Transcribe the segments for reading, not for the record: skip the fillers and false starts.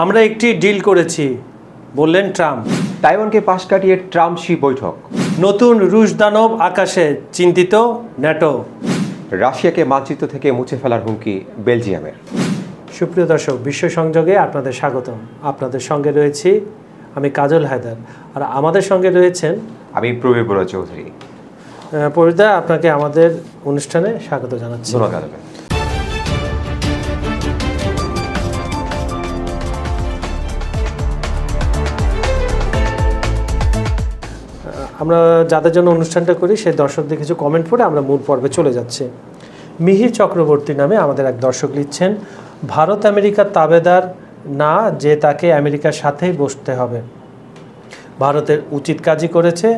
আমরা একটি ডিল করেছি বললেন ট্রাম্প। তাইওয়ানকে পাশ কাটিয়ে ট্রাম্প শি বৈঠক। নতুন রুশ দানব আকাশে, চিন্তিত ন্যাটো। রাশিয়াকে মানচিত্র থেকে মুছে ফেলার হুমকি বেলজিয়ামের। সুপ্রিয় দর্শক, বিশ্ব সংযোগে আপনাদের স্বাগতম। আপনাদের সঙ্গে রয়েছি আমি কাজল হায়দার, আর আমাদের সঙ্গে রয়েছেন আমি প্রবীর বড়ুয়া চৌধুরী। প্রবীরদা, আপনাকে আমাদের অনুষ্ঠানে স্বাগত জানাচ্ছি। ধন্যবাদ। আমরা যাদের জন্য অনুষ্ঠানটা করি সেই দর্শকদের কিছু কমেন্ট পড়ে আমরা মূল পর্বে চলে যাচ্ছি। মিহির চক্রবর্তী নামে আমাদের এক দর্শক লিখছেন, ভারত আমেরিকার তাবেদার না যে তাকে আমেরিকার সাথেই বসতে হবে। ভারতের উচিত কাজই করেছে।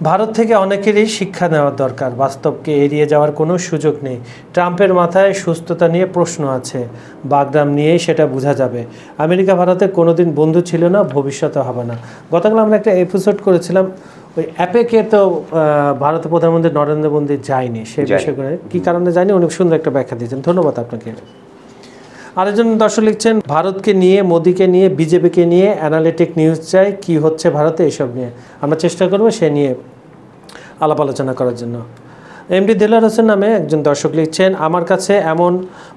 ভারত থেকে অনেকেরই শিক্ষা নেওয়ার দরকার। বাস্তবকে এড়িয়ে যাওয়ার কোনো সুযোগ নেই। ট্রাম্পের মাথায় সুস্থতা নিয়ে প্রশ্ন আছে, বাগদাম নিয়েই সেটা বোঝা যাবে। আমেরিকা ভারতের কোনোদিন বন্ধু ছিল না, ভবিষ্যতে হবে না। গতকাল আমরা একটা এপিসোড করেছিলাম, ওই অ্যাপেকে তো ভারতের প্রধানমন্ত্রী নরেন্দ্র মোদী যায়নি, সেই বিষয় করে কী কারণে যায়নি উনি সুন্দর একটা ব্যাখ্যা দিয়েছেন। ধন্যবাদ আপনাকে। আরেকজন দর্শক লিখছেন, ভারতকে নিয়ে, মোদিকে নিয়ে, বিজেপিকে নিয়ে অ্যানালিটিক নিউজ চাই, কি হচ্ছে ভারতে এসব নিয়ে। আমরা চেষ্টা করবো সে নিয়ে আলাপ আলোচনা করার জন্য। এমডি দেলার হোসেন নামে একজন দর্শক লিখছেন, আমার কাছে এমন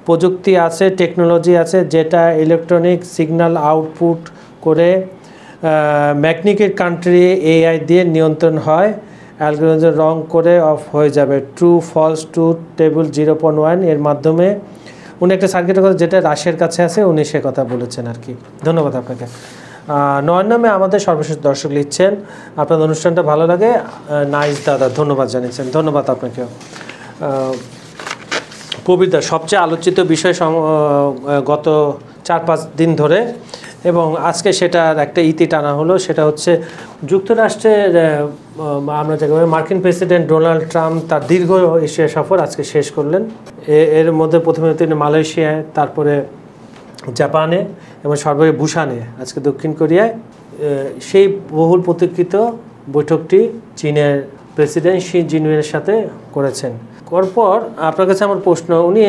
প্রযুক্তি আছে, টেকনোলজি আছে যেটা ইলেকট্রনিক সিগন্যাল আউটপুট করে ম্যাগনেটিক কান্ট্রি এআই দিয়ে নিয়ন্ত্রণ হয়, অ্যালগোরিদম রং করে অফ হয়ে যাবে। ট্রু ফলস টু টেবিল 0.1 এর মাধ্যমে উনি একটা সার্কিটের কথা যেটা রাশিয়ার কাছে আছে, উনি সে কথা বলেছেন আর কি। ধন্যবাদ আপনাকে। নয়ন নামে আমাদের সর্বশেষ দর্শক লিখছেন, আপনাদের অনুষ্ঠানটা ভালো লাগে, নাইস দাদা, ধন্যবাদ জানিয়েছেন। ধন্যবাদ আপনাকেও। প্রবীরদা, সবচেয়ে আলোচিত বিষয় গত 4-5 দিন ধরে, এবং আজকে সেটার একটা ইতি টানা হলো, সেটা হচ্ছে যুক্তরাষ্ট্রের আমরা যাকে মার্কিন প্রেসিডেন্ট ডোনাল্ড ট্রাম্প তার দীর্ঘ এশিয়া সফর আজকে শেষ করলেন। এর মধ্যে প্রথমে তিনি মালয়েশিয়ায়, তারপরে জাপানে এবং সর্বোপরি বুসানে, আজকে দক্ষিণ কোরিয়ায়। সেই বহুল প্রতীক্ষিত বৈঠকটি চীনের প্রেসিডেন্ট শি জিনপিংয়ের সাথে করেছেন। করার পর আপনার কাছে আমার প্রশ্ন, উনি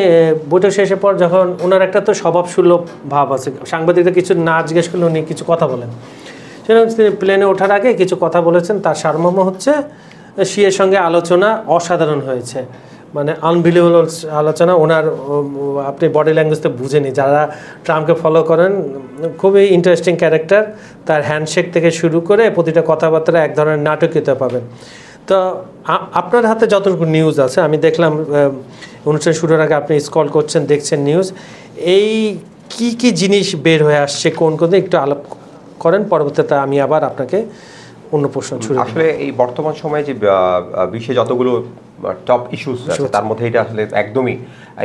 বৈঠক শেষের পর যখন ওনার একটা তো স্বভাব সুলভ ভাব আছে, সাংবাদিকরা কিছু না জিজ্ঞেস করলে উনি কিছু কথা বলেন, সেরকম তিনি প্লেনে ওঠার আগে কিছু কথা বলেছেন। তার সারমর্ম হচ্ছে, শিয়ের সঙ্গে আলোচনা অসাধারণ হয়েছে, মানে আনবিলিভেবল আলোচনা। ওনার আপনি বডি ল্যাঙ্গুয়েজটা বুঝেনি, যারা ট্রাম্পকে ফলো করেন, খুবই ইন্টারেস্টিং ক্যারেক্টার। তার হ্যান্ডশেক থেকে শুরু করে প্রতিটা কথাবার্তা এক ধরনের নাটকীয়তা পাবেন। তো আপনার হাতে যতটুকু নিউজ আছে, আমি দেখলাম অনুষ্ঠান শুরুর আগে আপনি স্ক্রল করছেন, দেখছেন নিউজ, এই কি কি জিনিস বের হয়ে আসছে, কোন কোন একটু আলাপ করেন, পরবর্তীতে আমি আবার আপনাকে অন্য প্রশ্ন ছুড়ে। আসলে এই বর্তমান সময়ে যে বিশ্বে যতগুলো টপ ইস্যুস আছে তার মধ্যে এটা আসলে একদমই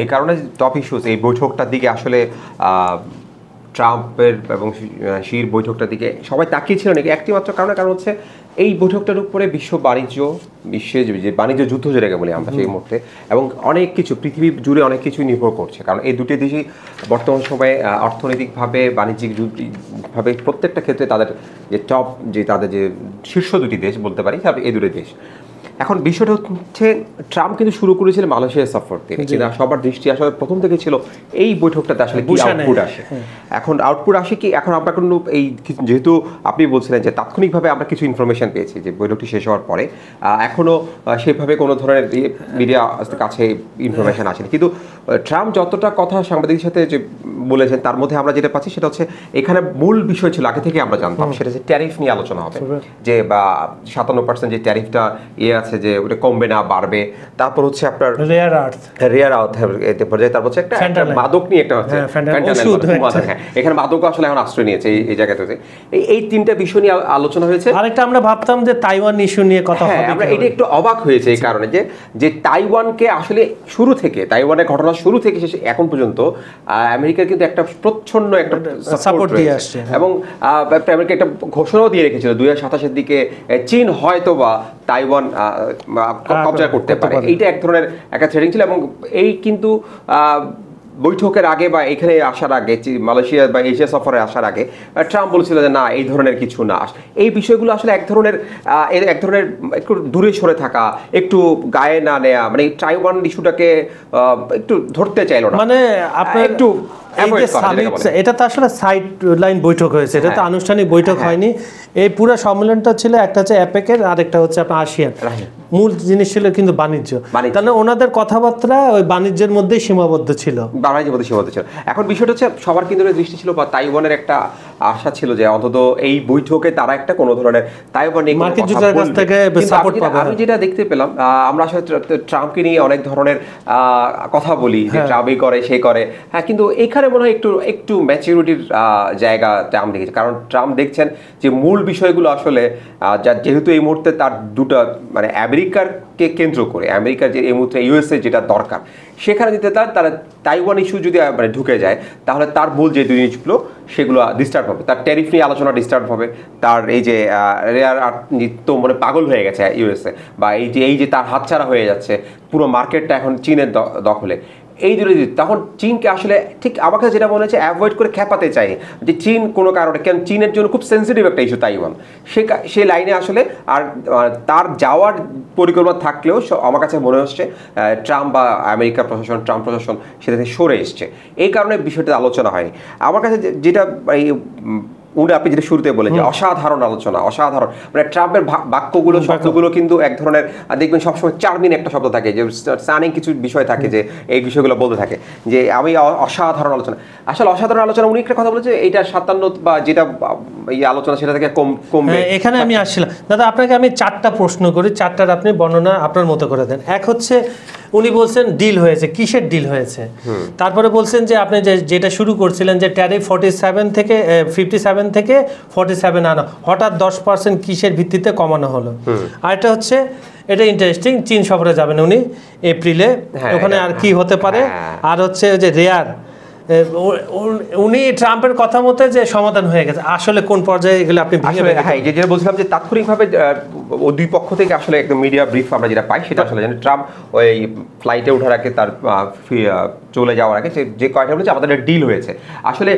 এই কারণে টপ ইস্যুস, এই বৈঠকটার দিকে আসলে ট্রাম্পের এবং শির বৈঠকটার দিকে সবাই তাকিয়েছিল নাকি একটি মাত্র কারণ হচ্ছে এই বৈঠকটার উপরে বিশ্ব বাণিজ্য, বিশ্বে যে বাণিজ্য যুদ্ধ যেটাকে বলি আমরা সেই মুহূর্তে, এবং অনেক কিছু পৃথিবী জুড়ে অনেক কিছুই নির্ভর করছে। কারণ এই দুটি দেশই বর্তমান সময়ে অর্থনৈতিকভাবে, বাণিজ্যিকভাবে প্রত্যেকটা ক্ষেত্রে তাদের যে টপ, যে তাদের যে শীর্ষ দুটি দেশ বলতে পারি, এই দুটি দেশ। এখন বিষয়টা হচ্ছে, ট্রাম্প কিন্তু শুরু করেছিল মালয়েশিয়া সফর থেকে, যেটা সবার দৃষ্টি আসলে প্রথম থেকে ছিল এই বৈঠকটাতে আসলে কি আউটপুট আসে। এখন আউটপুট আসে কি, এখন আমরা কোনো এই, যেহেতু আপনি বলছিলেন যে তাৎক্ষণিকভাবে আমরা কিছু ইনফরমেশন পেয়েছি যে বৈঠকটি শেষ হওয়ার পরে, এখনও সেভাবে কোনো ধরনের মিডিয়া কাছে ইনফরমেশন আসেনি। কিন্তু ট্রাম্প যতটা কথা সাংবাদিকের সাথে যে বলেছেন, তার মধ্যে আমরা যেটা পাচ্ছি সেটা হচ্ছে, এখানে মূল বিষয় ছিল, আগে থেকে আমরা জানতাম, সেটা হচ্ছে ট্যারিফ নিয়ে আলোচনা হবে, যে 57% যে ট্যারিফটা আছে, যে ওটা কমবে না বাড়বে। তারপর হচ্ছে আপনার রেয়ার আর্থ পর্যায়ে, তারপর হচ্ছে একটা মাদক নিয়ে একটা হচ্ছে, এখানে মাদক আসলে এখন আশ্রয় নিয়েছে এই জায়গাটাতে। এই তিনটা বিষয় নিয়ে আলোচনা হয়েছে। আরেকটা আমরা ভাবতাম যে তাইওয়ান ইস্যু নিয়ে কথা হবে, আমরা এটা একটু অবাক হয়েছে এই কারণে যে তাইওয়ানকে আসলে শুরু থেকে, তাইওয়ানের ঘটনা শুরু থেকে শেষ এখন পর্যন্ত আমেরিকার কিন্তু একটা প্রচ্ছন্ন একটা সাপোর্ট দিয়ে আসছে, এবং আমেরিকা একটা ঘোষণাও দিয়ে রেখেছিল 2027-এর দিকে চীন হয়তো বা তাইওয়ান কবজা করতে পারে। এইটা এক ধরনের একটা থ্রেটিং ছিল। এবং এই কিন্তু বৈঠকের আগে বা এখানে আসার আগে, মালয়েশিয়া বা এশিয়া সফরে আসার আগে ট্রাম্প বলেছিল যে না, এই ধরনের কিছু না। এই বিষয়গুলো আসলে এক ধরনের একটু দূরে সরে থাকা, একটু গায়ে না নেয়া, মানে তাইওয়ান ইস্যুটাকে একটু ধরতে চাইলো না, মানে আপনার একটু এই যে সামিট, এটা তো আসলে সাইড লাইন বৈঠক হয়েছে, এটা তো আনুষ্ঠানিক বৈঠক হয়নি। এই পুরো সম্মেলনটা ছিল একটা হচ্ছে অ্যাপেকের, আর একটা হচ্ছে আপনার আসিয়ান। মূল জিনিস ছিল কিন্তু বাণিজ্য, তাহলে ওনাদের কথাবার্তা ওই বাণিজ্যের মধ্যেই সীমাবদ্ধ ছিল, বাণিজ্যের মধ্যে সীমাবদ্ধ ছিল। এখন বিষয়টা হচ্ছে সবার কিন্তু দৃষ্টি ছিল বা তাইওয়ানের একটা আশা ছিল যে অন্তত এই বৈঠকে তারা একটা কোনো ধরনের তাইওয়ান নিয়ে মার্কিন যুক্তরাষ্ট্রের কাছ থেকে সাপোর্ট পাবে। আমি যেটা দেখতে পেলাম, আমরা আসলে ট্রাম্পকে নিয়ে অনেক ধরনের কথা বলি যে ট্রাম্প এই করে সেই করে, হ্যাঁ, কিন্তু এখানে মনে হয় একটু ম্যাচিউরিটির জায়গা ট্রাম্প দেখেছে। কারণ ট্রাম্প দেখছেন যে মূল বিষয়গুলো আসলে যেহেতু এই মুহূর্তে তার দুটো মানে আমেরিকারকে কেন্দ্র করে, আমেরিকার যে এই মুহূর্তে ইউএসএ যেটা দরকার সেখানে দিতে তারা তাইওয়ান ইস্যু যদি মানে ঢুকে যায় তাহলে তার মূল যে দুই জিনিসগুলো সেগুলো ডিস্টার্ব হবে। তার ট্যারিফ নিয়ে আলোচনা ডিস্টার্ব হবে, তার এই যে রেয়ার আর্থ তো মানে পাগল হয়ে গেছে ইউএসএ, বা এই যে তার হাতছাড়া হয়ে যাচ্ছে পুরো মার্কেটটা এখন চীনের দখলে, এই দুটো তখন চীনকে আসলে ঠিক আমার কাছে যেটা মনে হচ্ছে অ্যাভয়েড করে খেপাতে চাই যে চীন কোনো কারণে, কেন চীনের জন্য খুব সেন্সিটিভ একটা ইস্যু তাইওয়ান, সে লাইনে আসলে আর তার যাওয়ার পরিকল্পনা থাকলেও আমার কাছে মনে হচ্ছে ট্রাম্প বা আমেরিকার প্রশাসন, ট্রাম্প প্রশাসন সেটা থেকে সরে এসছে, এই কারণে বিষয়টা আলোচনা হয়নি। আমার কাছে যেটা এই আপনি যেটা শুরুতে বলেন যে অসাধারণ আলোচনা, অসাধারণ মানে ট্রাম্পের বাক্যগুলো শব্দগুলো কিন্তু এক ধরনের দেখবেন সবসময় চার্মিং একটা শব্দ থাকে, যে স্টানিং কিছু বিষয় থাকে যে এই বিষয়গুলো বলতে থাকে যে আমি অসাধারণ আলোচনা। আসলে অসাধারণ আলোচনা উনি একটা কথা বলেছে এইটা 57 বা যেটা এই আলোচনা সেটা থেকে কমবে। এখানে আমি আসছিলাম দাদা, আপনাকে আমি 4টা প্রশ্ন করি, 4টার আপনি বর্ণনা আপনার মতো করে দেন। এক হচ্ছে উনি বলছেন ডিল হয়েছে, কিসের ডিল হয়েছে? তারপরে বলছেন যে আপনি যেটা শুরু করছিলেন যে ট্যারিফ 57 থেকে 47 আনা, হঠাৎ 10% কিসের ভিত্তিতে কমানো হলো? আর এটা হচ্ছে, এটা ইন্টারেস্টিং, চীন সফরে যাবেন উনি এপ্রিলে, ওখানে আর কি হতে পারে? আর হচ্ছে যে রেয়ার, উনি ট্রাম্পের কথা মতে যে সমাধান হয়ে গেছে, আসলে কোন পর্যায়ে এগুলো আপনি হ্যাঁ, যেটা বলছিলাম যে তাৎক্ষণিকভাবে দুই পক্ষ থেকে আসলে একদম মিডিয়া ব্রিফ আমরা যেটা পাই সেটা আসলে ট্রাম্প ওই ফ্লাইটে ওঠার আগে তার চলে যাওয়ার আগে যে কয়টা বলেছে আমাদের ডিল হয়েছে, আসলে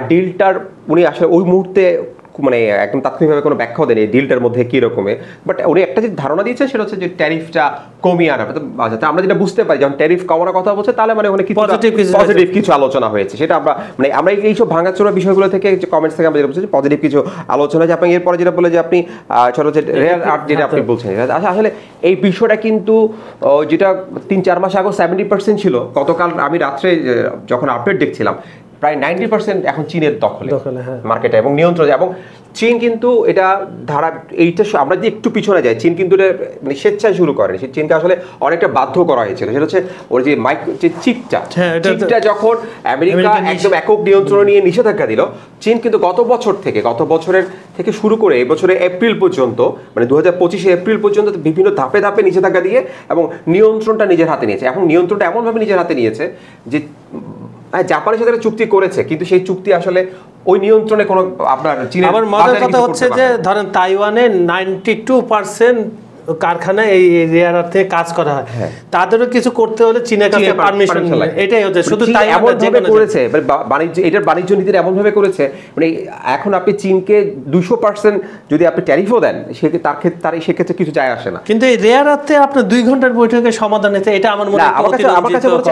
ডিলটার উনি আসলে ওই মুহূর্তে মানে একদম তাৎক্ষণিকভাবে কোনো ব্যাখ্যাও দেয়নি ডিলটার মধ্যে কী রকমের, বাট উনি একটা যে ধারণা দিয়েছেন সেটা হচ্ছে যে ট্যারিফটা কমিয়ে আনা। আমরা যেটা বুঝতে পারি যখন ট্যারিফ কমানোর কথা বলছে তাহলে মানে ওখানে পজিটিভ কিছু আলোচনা হয়েছে, সেটা আমরা এইসব ভাঙাচোরা বিষয়গুলো থেকে কমেন্টস থেকে আমরা যেটা বুঝছি পজিটিভ কিছু আলোচনা, যে আপনি এরপরে যেটা বলে যে আপনি ছোট হচ্ছে রেয়ার আর্ট যেটা আপনি বলছেন, আসলে এই বিষয়টা কিন্তু যেটা 3-4 মাস আগে 70% ছিল, গতকাল আমি রাত্রে যখন আপডেট দেখছিলাম প্রায় 90% এখন চীনের দখলে মার্কেটে এবং নিয়ন্ত্রণে। এবং চীন কিন্তু এটা এইটা আমরা যদি একটু পিছনে যাই, চীন কিন্তু এটা মানে স্বেচ্ছায় শুরু করেনি, চীনকে আসলে অনেকটা বাধ্য করা হয়েছিল। সেটা হচ্ছে ওর যে চিপটা যখন আমেরিকা একদম একক নিয়ন্ত্রণ নিয়ে নিষেধাজ্ঞা দিল, চীন কিন্তু গত বছরের থেকে শুরু করে এই বছরে এপ্রিল পর্যন্ত, মানে 2025 এপ্রিল পর্যন্ত বিভিন্ন ধাপে ধাপে নিষেধাজ্ঞা দিয়ে এবং নিয়ন্ত্রণটা নিজের হাতে নিয়েছে। এখন নিয়ন্ত্রণটা এমনভাবে নিজের হাতে নিয়েছে যে জাপানের সাথে চুক্তি করেছে, কিন্তু সেই চুক্তি আসলে ওই নিয়ন্ত্রণে কোনো আপনার চীনের। আবার মজার কথা হচ্ছে যে ধরেন তাইওয়ানে 92% কারখানায় এই এরিয়ার থেকে কাজ করা হয়, তাদেরও কিছু করতে হলে চীনের কাছে পারমিশন লাগে। এটাই হচ্ছে শুধু তাই এমন ভাবে করেছে, বাণিজ্য এটার বাণিজ্য নীতির এমন ভাবে করেছে মানে এখন আপনি চীনকে 200% যদি আপনি ট্যারিফও দেন সেক্ষেত্রে কিছু যায় আসে না। কিন্তু এই রেয়ার আর্থে আপনার 2 ঘন্টার বৈঠকে সমাধান হয়েছে, এটা আমার মনে হয় আমার কাছে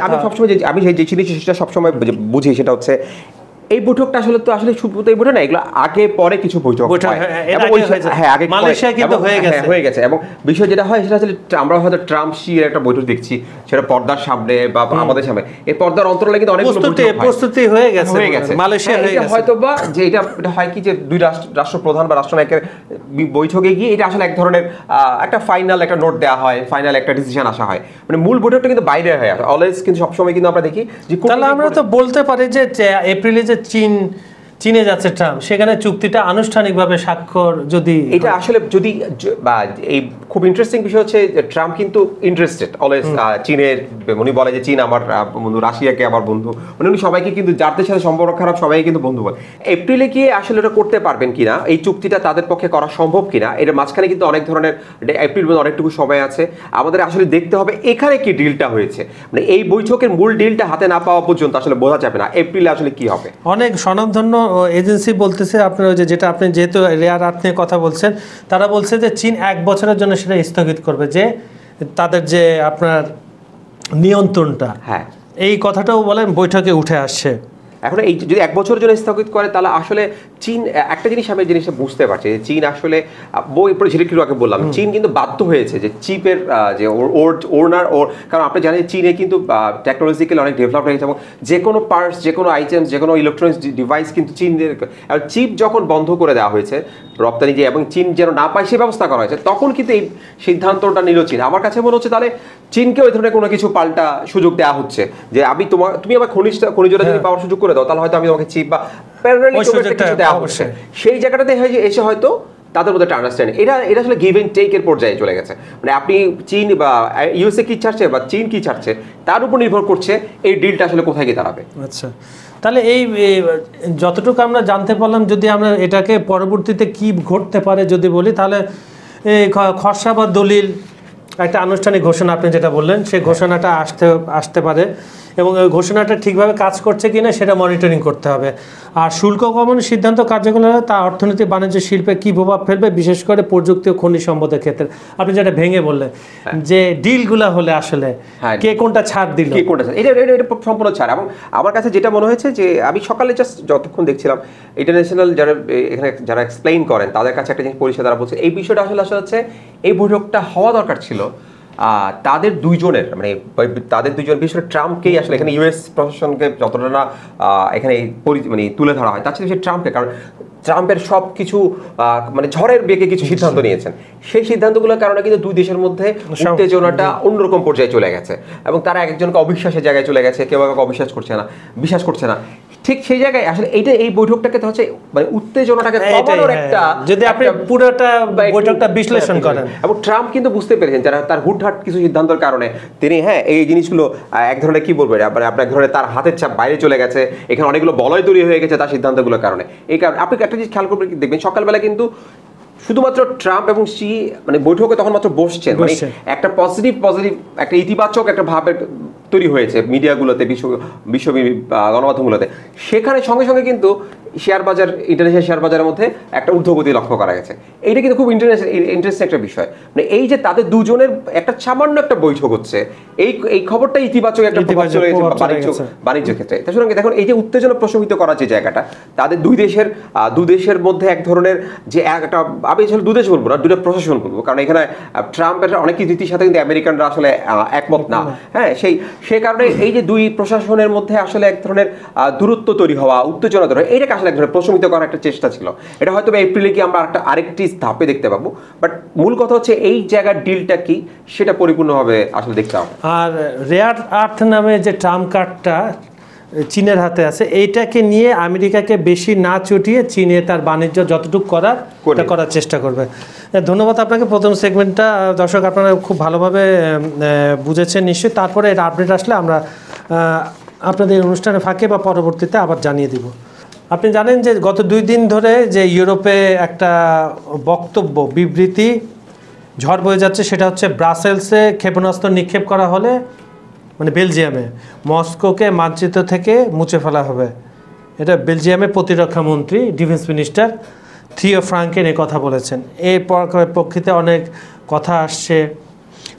আমি সবসময় আমি যে জিনিসটা সবসময় বুঝি সেটা হচ্ছে এই বৈঠকটা আসলে শুধু এই বৈঠক না, এগুলো আগে পরে কিছু বৈঠক হয়ে গেছে। এবং বিষয় যেটা হয় সেটা আসলে আমরা হয়তো ট্রাম্প শির একটা বৈঠক দেখছি, সেটা পর্দার সামনে বা আমাদের সামনে, এই পর্দার অন্তরালে কিন্তু অনেক প্রস্তুতি হয়ে গেছে মালয়েশিয়া হয়তো বা যে এটা হয় কি যে দুই রাষ্ট্রপ্রধান বা রাষ্ট্রনায়কের বৈঠকে গিয়ে এটা আসলে এক ধরনের একটা ফাইনাল একটা নোট দেওয়া হয়, ফাইনাল একটা ডিসিশন আসা হয়, মানে মূল বৈঠকটা কিন্তু বাইরে হয়ে আসে অলওয়েজ। কিন্তু সবসময় কিন্তু আমরা দেখি যে তাহলে আমরা তো বলতে পারি যে এপ্রিলে যে চীনে যাচ্ছে ট্রাম্প, সেখানে চুক্তিটা আনুষ্ঠানিকভাবে স্বাক্ষর যদি এটা আসলে যদি বা এই খুব ইন্টারেস্টিং বিষয় হচ্ছে ট্রাম্প কিন্তু ইন্টারেস্টেড অলওয়েজ চীনের, উনি বলে যে চীন আমার বন্ধু, রাশিয়াকে আমার বন্ধু, মানে উনি সবাইকে কিন্তু যাদের সাথে সম্পর্ক খারাপ সবাইকে কিন্তু বন্ধু বলে। এপ্রিলে গিয়ে আসলে এটা করতে পারবেন কিনা, এই চুক্তিটা তাদের পক্ষে করা সম্ভব কিনা, এর মাঝখানে কিন্তু অনেক ধরনের এপ্রিল মধ্যে অনেকটুকু সময় আছে, আমাদের আসলে দেখতে হবে এখানে কি ডিলটা হয়েছে, মানে এই বৈঠকের মূল ডিলটা হাতে না পাওয়া পর্যন্ত আসলে বোঝা যাবে না এপ্রিলে আসলে কি হবে। অনেক স্বনামধন্য এজেন্সি বলতেছে আপনার ওই যেটা আপনি যেহেতু রেয়ার আর্থ নিয়ে কথা বলছেন, তারা বলছে যে চীন 1 বছরের জন্য সেটা স্থগিত করবে, যে তাদের যে আপনার নিয়ন্ত্রণটা, এই কথাটাও বলেন বৈঠকে উঠে আসছে। এখন এই যদি 1 বছরের জন্য স্থগিত করে তাহলে আসলে চীন একটা জিনিস আমি জিনিসটা বুঝতে পারছি যে চীন আসলে বই যেটা একটু আগে বললাম চীন কিন্তু বাধ্য হয়েছে যে চিপের যে ওনার ওর কারণ আপনি জানেন চীনে কিন্তু টেকনোলজিক্যালি অনেক ডেভেলপ হয়ে গেছে এবং যে কোনো পার্টস যে কোনো আইটেমস যে কোনো ইলেকট্রনিক্স ডিভাইস কিন্তু চীনের চিপ যখন বন্ধ করে দেওয়া হয়েছে রপ্তানি যে এবং চীন যেন না পায় সে ব্যবস্থা করা হয়েছে তখন কিন্তু এই সিদ্ধান্তটা নিল চীন। আমার কাছে মনে হচ্ছে তাহলে চীনকে ওই ধরনের কোনো কিছু পাল্টা সুযোগ দেওয়া হচ্ছে যে আমি তুমি আমার খনিজটা যদি পাওয়ার সুযোগ করে দাও তাহলে হয়তো আমি তোমাকে চিপ বা প্যারালালি কিছু দেওয়া হচ্ছে সেই জায়গাটাতে এসে হয়তো তাদের মধ্যে একটা আন্ডারস্ট্যান্ডিং এটা আসলে গিভ এন্ড টেকের পর্যায়ে চলে গেছে। মানে আপনি চীন বা ইউএসএ কি ছাড়ছে বা চীন কি ছাড়ছে তার উপর নির্ভর করছে এই ডিলটা আসলে কোথায় গিয়ে দাঁড়াবে। আচ্ছা, তাহলে এই যতটুকু আমরা জানতে পারলাম যদি আমরা এটাকে পরবর্তীতে কি ঘটতে পারে যদি বলি তাহলে এই খসড়া বা দলিল একটা আনুষ্ঠানিক ঘোষণা আপনি যেটা বললেন সেই ঘোষণাটা আসতে পারে এবং ওই ঘোষণাটা ঠিকভাবে কাজ করছে কিনা সেটা মনিটরিং করতে হবে। আর শুল্ক কমানোর সিদ্ধান্ত কার্যকর হলে তা অর্থনীতি বাণিজ্য শিল্পে কী প্রভাব ফেলবে বিশেষ করে প্রযুক্তি ও খনিজ সম্পদের ক্ষেত্রে আপনি যেটা ভেঙে বললেন যে ডিলগুলো হলে আসলে কে কোনটা ছাড় দিল কে কোনটা ছাড় এটা সম্পূর্ণ ছাড়। এবং আমার কাছে যেটা মনে হয়েছে যে আমি সকালে জাস্ট যতক্ষণ দেখছিলাম ইন্টারন্যাশনাল এখানে যারা এক্সপ্লেইন করেন তাদের কাছে একটা জিনিস পরিষ্কার তারা বলছে এই বিষয়টা আসলে হচ্ছে এই বৈঠকটা হওয়া দরকার ছিল তাদের দুইজনের মানে বিশেষ করে ট্রাম্পকেই আসলে এখানে ইউএস প্রশাসনকে যতটা না এখানে মানে তুলে ধরা হয় তার চেয়ে ট্রাম্পকে, কারণ ট্রাম্পের সব কিছু মানে ঝড়ের বেগে কিছু সিদ্ধান্ত নিয়েছেন সেই সিদ্ধান্তগুলোর কারণে কিন্তু দুই দেশের মধ্যে উত্তেজনাটা অন্যরকম পর্যায়ে চলে গেছে এবং তারা একজনকে অবিশ্বাসের জায়গায় চলে গেছে, কেউ কাউকে বিশ্বাস করছে না। ঠিক সেই জায়গায় আসলে এই বৈঠকটাকে তো হচ্ছে মানে উত্তেজনাটাকে কমানোর একটা যদি আপনি পুরোটা বৈঠকটা বিশ্লেষণ করেন এবং ট্রাম্প কিন্তু বুঝতে পেরেছেন যারা তার হুটহাট কিছু সিদ্ধান্তের কারণে তিনি এই জিনিসগুলো এক ধরনের কি বলবেন মানে আপনার ধরনের তার হাতের ছাপ বাইরে চলে গেছে, এখানে অনেকগুলো বলয় তৈরি হয়ে গেছে তার সিদ্ধান্তগুলোর কারণে। এই কারণে আপনি একটা জিনিস খেয়াল করবেন দেখবেন সকালবেলা কিন্তু শুধুমাত্র ট্রাম্প এবং শি মানে বৈঠকে তখন মাত্র বসছেন মানে একটা পজিটিভ একটা ইতিবাচক একটা ভাবের তৈরি হয়েছে মিডিয়াগুলোতে বিশ্ব গণমাধ্যমগুলোতে, সেখানে সঙ্গে সঙ্গে কিন্তু শেয়ার বাজার ইন্টারন্যাশনাল শেয়ার বাজারের মধ্যে একটা ঊর্ধ্বগতি লক্ষ্য করা গেছে। এইটা কিন্তু খুব ইন্টারেস্টিং একটা বিষয় মানে এই যে তাদের দুজনের একটা সামান্য একটা বৈঠক হচ্ছে এই খবরটা ইতিবাচক একটা প্রভাব চলে গেছে বাণিজ্য ক্ষেত্রে। সুতরাং দেখুন এই যে উত্তেজনা প্রশমিত করার যে জায়গাটা তাদের দুই দেশের মধ্যে এক ধরনের যে একটা আমি আসলে দু দেশ বলবো না দুটো প্রশাসন বলবো, কারণ এখানে ট্রাম্পের অনেক নীতির সাথে কিন্তু আমেরিকানরা আসলে একমত না। সেই কারণে এই যে দুই প্রশাসনের মধ্যে আসলে এক ধরনের দূরত্ব তৈরি হওয়া উত্তেজনা তৈরি এটাকে আসলে এক ধরনের প্রশমিত করার একটা চেষ্টা ছিল। এটা হয়তো এপ্রিলে কি আমরা আরেকটি ধাপে দেখতে পাবো, বাট মূল কথা হচ্ছে এই জায়গার ডিলটা কি সেটা পরিপূর্ণভাবে আসলে দেখতে হবে। আর রেয়ার আর্থ নামে যে ট্রাম্প কার্ডটা চীনের হাতে আছে এইটাকে নিয়ে আমেরিকাকে বেশি না চটিয়ে চীনে তার বাণিজ্য যতটুকু করার চেষ্টা করবে। ধন্যবাদ আপনাকে। প্রথম সেগমেন্টটা দর্শক আপনারা খুব ভালোভাবে বুঝেছেন নিশ্চয়ই, তারপরে এর আপডেট আসলে আমরা আপনাদের অনুষ্ঠানে ফাঁকে বা পরবর্তীতে আবার জানিয়ে দিব। আপনি জানেন যে গত 2 দিন ধরে যে ইউরোপে একটা বক্তব্য বিবৃতি ঝড় বয়ে যাচ্ছে সেটা হচ্ছে ব্রাসেলসে ক্ষেপণাস্ত্র নিক্ষেপ করা হলে মানে বেলজিয়ামে মস্কোকে মানচিত্র থেকে মুছে ফেলা হবে। এটা বেলজিয়ামের প্রতিরক্ষা মন্ত্রী ডিফেন্স মিনিস্টার থিও ফ্রাঙ্কেন এই কথা বলেছেন। এর পক্ষে অনেক কথা আসছে,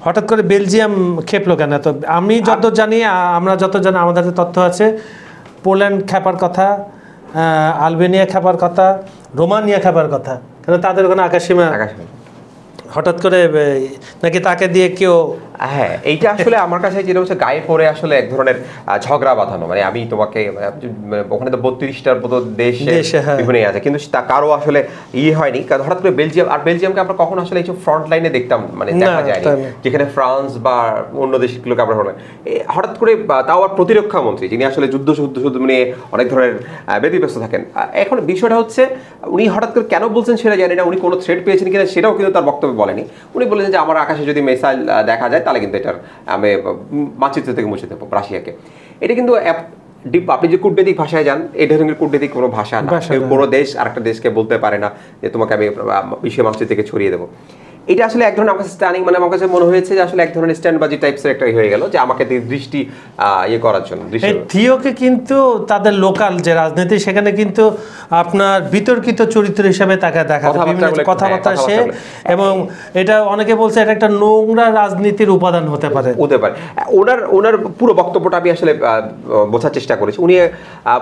হঠাৎ করে বেলজিয়াম ক্ষেপলো কেন? তো আমরা যত জানি আমাদের তথ্য আছে পোল্যান্ড খেপার কথা, আলবেনিয়া খেপার কথা, রোমানিয়া খেপার কথা, কারণ তাদের ওখানে আকাশসীমা হঠাৎ করে নাকি তাকে দিয়ে কেউ এইটা আসলে আমার কাছে যেটা হচ্ছে গায়ে পড়ে আসলে এক ধরনের ঝগড়া বাঁধানো মানে আমি তোমাকে ওখানে তো 32টার মতো দেশ বিভিন্ন আছে কিন্তু তা কারো আসলে হয়নি, কারণ হঠাৎ করে বেলজিয়ামকে আমরা কখন আসলে এই ফ্রন্ট লাইনে দেখতাম মানে দেখা যায়নি, যেখানে ফ্রান্স বা অন্য দেশগুলোকে আমরা হঠাৎ করে তাও আর প্রতিরক্ষা মন্ত্রী যিনি আসলে যুদ্ধ নিয়ে অনেক ধরনের ব্যতিব্যস্ত থাকেন। এখন বিষয়টা হচ্ছে উনি হঠাৎ করে কেন বলছেন সেটা জানি না, উনি কোনো থ্রেট পেয়েছেন কিনা সেটাও কিন্তু তার বক্তব্যে বলেনি। উনি বলেছেন যে আমার আকাশে যদি মিসাইল দেখা যায় তাহলে কিন্তু এটার আমি মানচিত্র থেকে মুছে দেবো রাশিয়াকে। এটা কিন্তু আপনি যে কূটনৈতিক ভাষায় যান এটা কিন্তু কূটনৈতিক কোনো ভাষা না, কোনো দেশ আরেকটা দেশকে বলতে পারে না যে তোমাকে আমি বিশ্ব মানচিত্র থেকে ছড়িয়ে দেবো। এটা আসলে এক ধরনের আমার কাছে স্ট্যান্ডিং, মানে আমার কাছে মনে হয়েছে যে আসলে এক ধরনের স্ট্যান্ডবাজি টাইপসের একটা হয়ে গেল, যে আমাকে দৃষ্টি ইয়ে করার জন্য। এই থিওকে কিন্তু তাদের লোকাল যে রাজনীতি সেখানে কিন্তু আপনার বিতর্কিত চরিত্র হিসেবে তাকে দেখা যায়, বিভিন্ন কথাবার্তা সে, এবং এটা অনেকে বলছে এটা একটা নোংরা রাজনীতির উপাদান হতে পারে। ওনার পুরো বক্তব্যটা আমি আসলে বোঝার চেষ্টা করেছি। উনি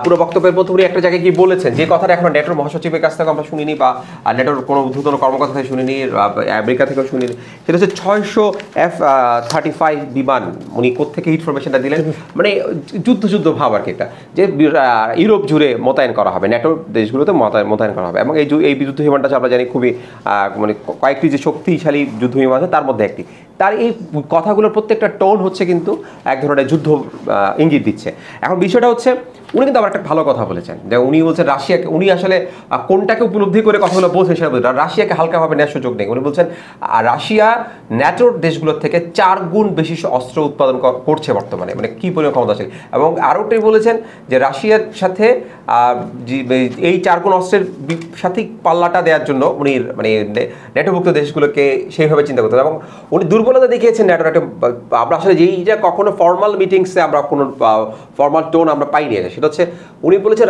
পুরো বক্তব্যের মধ্যে উনি একটা জায়গায় কি বলেছেন, যে কথাটা এখন ন্যাটোর মহাসচিবের কাছ থেকে আমরা শুনিনি, বা ন্যাটোর কোনো ঊর্ধ্বতন কর্মকর্তা থেকে শুনিনি, আমেরিকা থেকেও শুনিনি, সেটা হচ্ছে 600 F-35 বিমান উনি কোত্থেকে ইনফরমেশনটা দিলেন, মানে যুদ্ধ ভাব আর কি, এটা যে ইউরোপ জুড়ে মোতায়েন করা হবে, ন্যাটোর দেশগুলোতে মোতায়েন করা হবে। এবং এই যুদ্ধ বিমানটা আমরা জানি খুবই মানে কয়েকটি যে শক্তিশালী যুদ্ধ বিমান আছে তার মধ্যে একটি। তার এই কথাগুলোর প্রত্যেকটা টোন হচ্ছে কিন্তু এক ধরনের যুদ্ধ ইঙ্গিত দিচ্ছে। এখন বিষয়টা হচ্ছে উনি কিন্তু আবার একটা ভালো কথা বলেছেন, যে উনি বলছেন রাশিয়াকে, উনি আসলে কোনটাকে উপলব্ধি করে কথাগুলো বলছেন সেটা বলছেন, রাশিয়াকে হালকাভাবে নেওয়ার সুযোগ নেই। উনি বলছেন রাশিয়া ন্যাটোর দেশগুলোর থেকে 4 গুণ বেশি অস্ত্র উৎপাদন করছে বর্তমানে, মানে কি পরিমাণ ক্ষমতা আছে। এবং আরও একটি বলেছেন যে রাশিয়ার সাথে এই 4 গুণ অস্ত্রের সাথে পাল্লাটা দেওয়ার জন্য উনি মানে ন্যাটোভুক্ত দেশগুলোকে সেইভাবে চিন্তা করতে হবে। এবং উনি দুর্বলতা দেখিয়েছেন ন্যাটোর একটা, আমরা আসলে যেইটা কখনো ফর্মাল মিটিংসে আমরা কোনো ফর্মাল টোন আমরা পাইনি, সেটা হচ্ছে উনি বলেছেন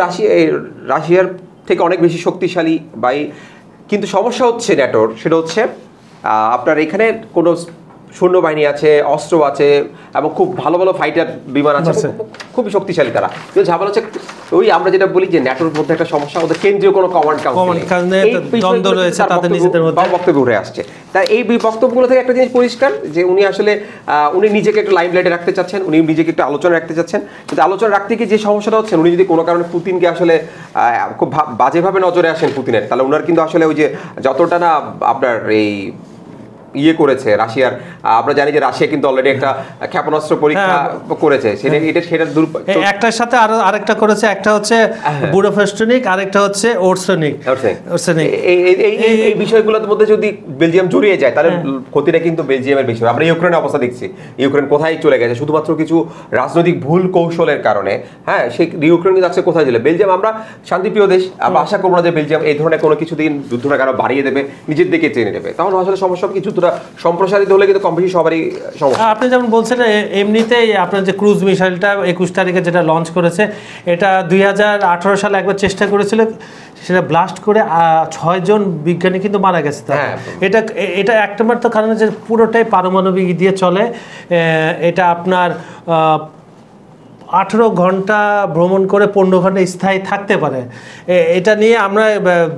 রাশিয়ার থেকে অনেক বেশি শক্তিশালী কিন্তু সমস্যা হচ্ছে ন্যাটোর, সেটা হচ্ছে আপনার এখানে কোনো সৈন্যবাহিনী আছে, অস্ত্র আছে, এবং খুব ভালো ভালো ফাইটার বিমান আছে, খুবই শক্তিশালী তারা। কিন্তু ঝামেলা হচ্ছে ওই আমরা যেটা বলি যে ন্যাটোর মধ্যে একটা সমস্যা, ওদের কেন্দ্রীয় কোনো কমান্ড দ্বন্দ্ব রয়েছে তাদের নিজেদের মধ্যে, বক্তব্য উঠে আসছে। তাই এই বক্তব্যগুলো থেকে একটা জিনিস পরিষ্কার, যে উনি আসলে উনি নিজেকে একটু লাইমলাইটে রাখতে চাচ্ছেন, উনি নিজেকে একটু আলোচনা রাখতে চাচ্ছেন। কিন্তু আলোচনা রাখতে গিয়ে যে সমস্যাটা হচ্ছে, উনি যদি কোনো কারণে পুতিনকে আসলে খুব বাজেভাবে নজরে আসেন পুতিনের, তাহলে ওনার কিন্তু আসলে ওই যে যতটা না আপনার এই ইয়ে করেছে রাশিয়ার, আমরা জানি যে রাশিয়া কিন্তু অলরেডি একটা ক্ষেপণাস্ত্র পরীক্ষা করেছে, সেটার একটার সাথে আরেকটা করেছে, একটা হচ্ছে বুডাপেস্টনিক, আরেকটা হচ্ছে ওরসনিক। এই বিষয়গুলোর মধ্যে যদি বেলজিয়াম জড়িয়ে যায় তাহলে ক্ষতিটা কিন্তু বেলজিয়ামের বেশি। আমরা ইউক্রেনের অবস্থা দেখছি, ইউক্রেন কোথায় চলে গেছে শুধুমাত্র কিছু রাজনৈতিক ভুল কৌশলের কারণে। হ্যাঁ, সেই ইউক্রেন যাচ্ছে কোথায় চলে। বেলজিয়াম আমরা শান্তিপ্রিয় দেশ, আমরা আশা করবো না যে বেলজিয়াম এই ধরনের কোনো কিছুদিন যুদ্ধটাকে আরো বাড়িয়ে দেবে, নিজের দিকে টেনে নেবে, তখন আসলে সমস্যা কিছু সম্প্রসারিত হলে কিন্তু কম বেশি সবারই সমস্যা। আপনি যেমন বলছেন এমনিতেই আপনার যে ক্রুজ মিসাইলটা 21 তারিখে যেটা লঞ্চ করেছে, এটা 2018 সালে একবার চেষ্টা করেছিল, সেটা ব্লাস্ট করে 6 জন বিজ্ঞানী কিন্তু মারা গেছে। এটা একটা মাত্র কারণে যে পুরোটাই পারমাণবিক দিয়ে চলে। এটা আপনার 18 ঘন্টা ভ্রমণ করে 15 ঘন্টা স্থায়ী থাকতে পারে। এটা নিয়ে আমরা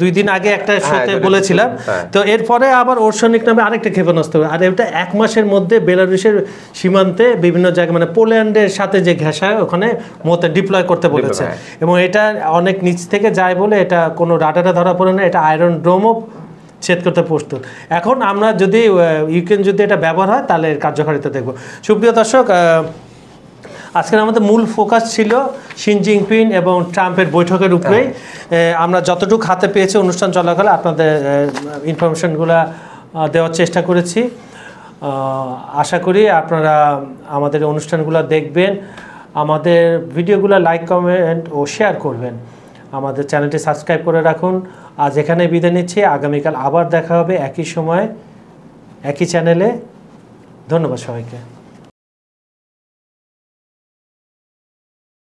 2 দিন আগে একটা শোতে বলেছিলাম। তো এরপরে আবার ওরসনিক নামে আরেকটা ক্ষেপণাস্ত্র, আর এটা 1 মাসের মধ্যে বেলারুশের সীমান্তে বিভিন্ন জায়গায়, মানে পোল্যান্ডের সাথে যে ঘেঁষায় ওখানে ডিপ্লয় করতে বলেছে। এবং এটা অনেক নিচ থেকে যায় বলে এটা কোনো রাডারে ধরা পড়ে না, এটা আয়রন ড্রোমও ছেদ করতে প্রস্তুত। এখন আমরা যদি ইউক্রেন যদি এটা ব্যবহার হয় তাহলে এর কার্যকারিতা দেখব। সুপ্রিয় দর্শক, আজকের আমাদের মূল ফোকাস ছিল শি জিনপিং এবং ট্রাম্পের বৈঠকের উপরেই। আমরা যতটুকু হাতে পেয়েছি অনুষ্ঠান চলাকালে আপনাদের ইনফরমেশনগুলো দেওয়ার চেষ্টা করেছি। আশা করি আপনারা আমাদের অনুষ্ঠানগুলো দেখবেন, আমাদের ভিডিওগুলো লাইক, কমেন্ট ও শেয়ার করবেন। আমাদের চ্যানেলটি সাবস্ক্রাইব করে রাখুন। আজ এখানে বিদায় নিচ্ছি, আগামীকাল আবার দেখা হবে একই সময় একই চ্যানেলে। ধন্যবাদ সবাইকে।